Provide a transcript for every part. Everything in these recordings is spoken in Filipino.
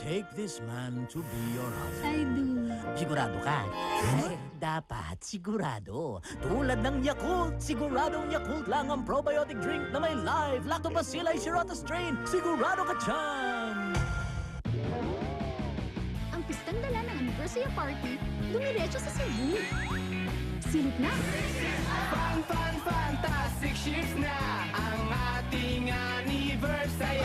take this man to be your husband? I do. Sigurado ka? Dapat sigurado. Tulad ng Yakult, siguradong Yakult lang ang probiotic drink na may live Lactobacillus shirota strain. Sigurado ka dyan! Ang pistang dala ng anniversary party, dumiretso sa Cebu. Silip na. Fantastic shifts na ang ating anniversary.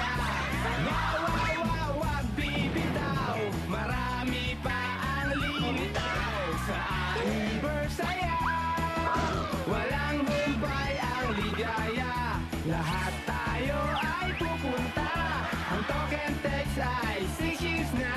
Wag bibitaw, marami pa ang limitaw sa anniversary. Walang humpay ang ligaya, lahat tayo ay pupunta. Ang token text ay 6 years na.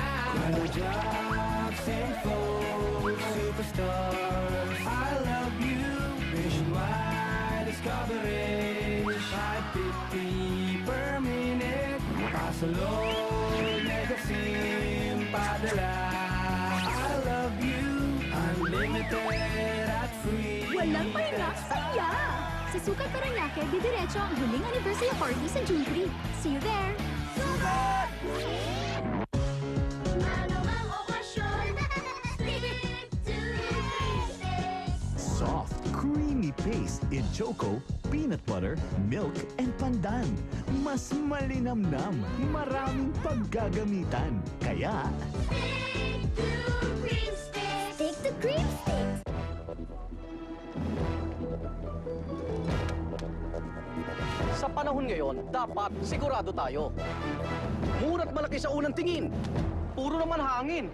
Ano jobs and folks, superstars, I love you. Nationwide discoverage, 550 per minute. Pasalog, Megasim, padala. I love you, unlimited at free. Walang pahinga, saya! Sa Sukat Paranaque, didiretso ang huling anniversary party sa June 3. See you there! Soft, creamy paste in choco, peanut butter, milk, and pandan. Mas malinamnam, maraming paggagamitan. Kaya, Take the cream sticks! Sa panahon ngayon, dapat sigurado tayo. Mura't malaki sa unang tingin. Puro naman hangin.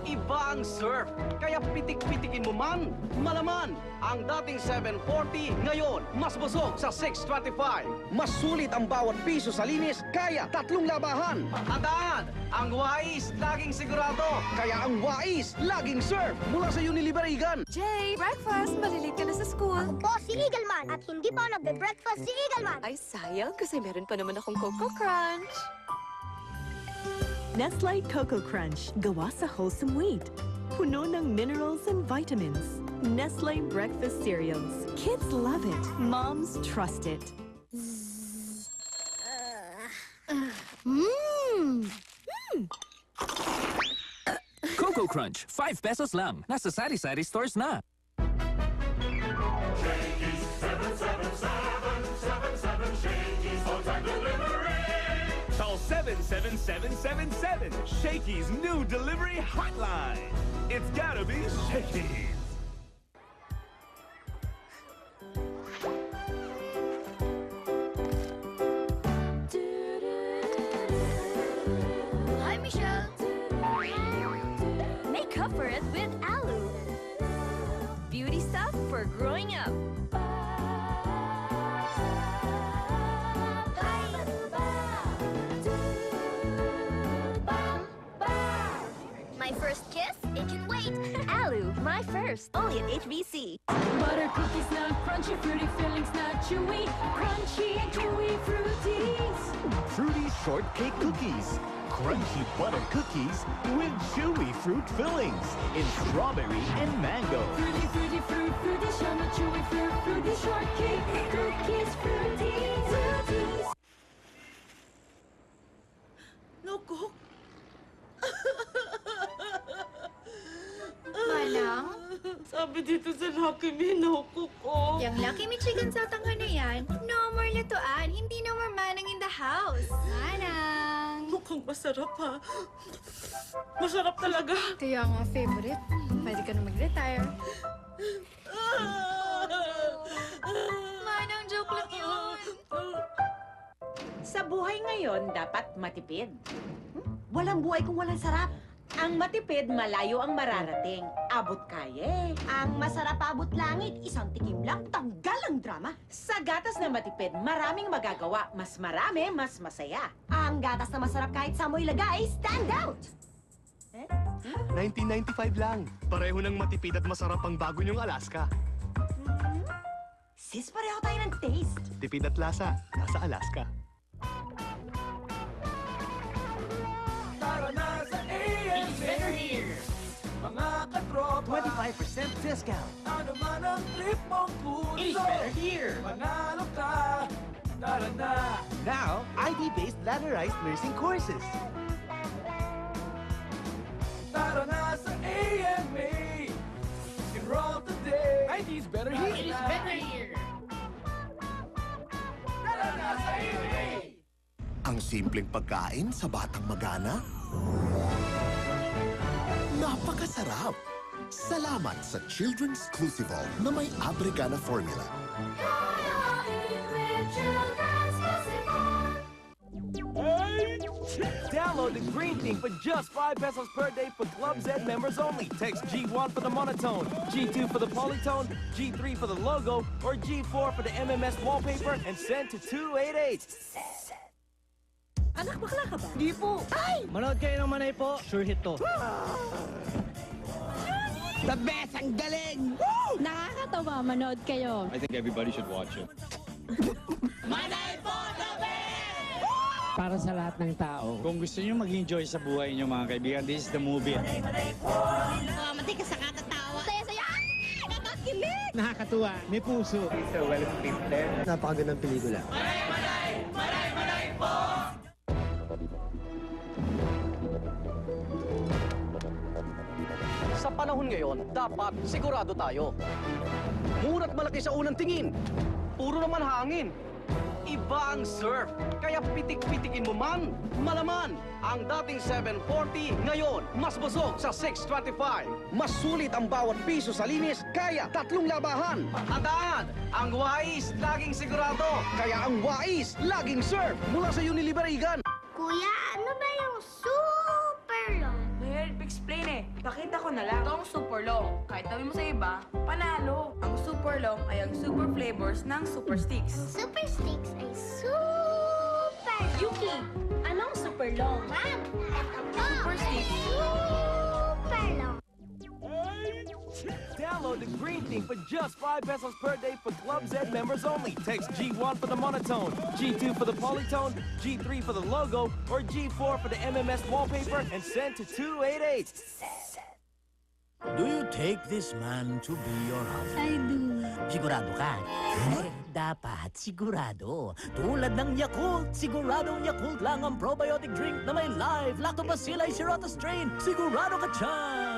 Iba ang surf, kaya pitik-pitikin mo man, malaman. Ang dating 740, ngayon, mas busog sa 625. Mas sulit ang bawat piso sa linis, kaya 3 labahan. Tandaan, ang Wais laging sigurado, kaya ang Wais laging surf mula sa Unilever Egan. Jay, breakfast! Malilate ka na sa school. Ako po si Eagleman at hindi pa nagbe-breakfast si Eagleman. Ay, sayang kasi meron pa naman akong Coco Crunch. Nestle Coco Crunch, gawa sa wholesome wheat. Puno ng minerals and vitamins. Nestle Breakfast Cereals. Kids love it. Moms trust it. Coco Crunch, 5 pesos lang. Nasa sari-sari stores na. Call 77777, Shakey's new delivery hotline. It's gotta be Shakey's. Hi, Michelle! Make up for it with Alu. Beauty stuff for growing up. My first kiss? It can wait. Alu, my first. Only at HBC. Butter cookies not crunchy, fruity fillings not chewy. Crunchy and chewy fruities. fruity shortcake cookies. Crunchy butter cookies with chewy fruit fillings in strawberry and mango. Fruity, fruity, fruity, shama chewy fruit, fruity shortcake. Cookies, fruities, fruities. Naku, Malang, sabi dito sa Lucky Me, naku ko. yung Lucky Me chicken sa tangka na yan, no more lutuan, hindi no more manang in the house. Manang! Mukhang masarap ha. Masarap talaga. Kaya nga favorite, pwede ka na mag-retire. Manang, joke lang yun. Sa buhay ngayon, dapat matipid. Walang buhay kung walang sarap. Ang matipid, malayo ang mararating. Abot kaya eh. Ang masarap abot langit, isang tikim lang, tanggal ang drama. Sa gatas na matipid, maraming magagawa. Mas marami, mas masaya. Ang gatas na masarap kahit sa mo ilagay, stand out! 1995 lang. Pareho ng matipid at masarap ang bago niyong Alaska. Sis, pareho tayo ng taste. Tipid at lasa, nasa Alaska. Tara na sa ANZ! Better here! Mga katropa, 25% discount. ano man ang trip mong puso, Eat better here! manalo ka! Tara na! Now, ID-based ladderized nursing courses. Simpleng pagkain sa batang magana? Napakasarap! Salamat sa Children's Crucible na may Abrigana formula. Download the Green Thing for just 5 pesos per day for Club Z members only. Text G1 for the monotone, G2 for the polytone, G3 for the logo, or G4 for the MMS wallpaper and send to 288. Anak, bakla ka ba? Di po! Manood kayo ng Manay po, sure hit to. The best! Ang galing! Nakakatawa, manood kayo. I think everybody should watch it. Para sa lahat ng tao. Kung gusto niyo mag-enjoy sa buhay niyo mga kaibigan, this is the movie. Mati ka sa katatawa. Saya-saya! Nakakakilig! Nakakatuwa, may puso. It's a well-scripted. Napakagandang pelikula. Sa panahon ngayon, dapat sigurado tayo. Mura't malaki sa unang tingin. Puro naman hangin. Iba ang surf, kaya pitik-pitikin mo man, malaman. Ang dating 740, ngayon, mas busog sa 625. Mas sulit ang bawat piso sa linis, kaya 3 labahan. Tandaan, ang Wais laging sigurado, kaya ang Wais laging surf mula sa Uniliberigan. Kuya, ano ba yung super long? Mahirap explain eh. Pakita ko na lang. Ito ang super long. Kahit sabi mo sa iba, panalo. Ang super long ay ang super flavors ng super sticks. Super sticks ay super long. Yuki, anong super long? Ma'am, eto po. Super sticks. Super long. Download the Green Thing for just 5 pesos per day for Club Z members only. Text G1 for the monotone, G2 for the polytone, G3 for the logo, or G4 for the MMS wallpaper and send to 288. Do you take this man to be your husband? I do. Sigurado ka? Dapat sigurado. Tulad ng Yakult, siguradong Yakult lang ang probiotic drink na may live lactobacillus cerotus strain. Sigurado ka dyan!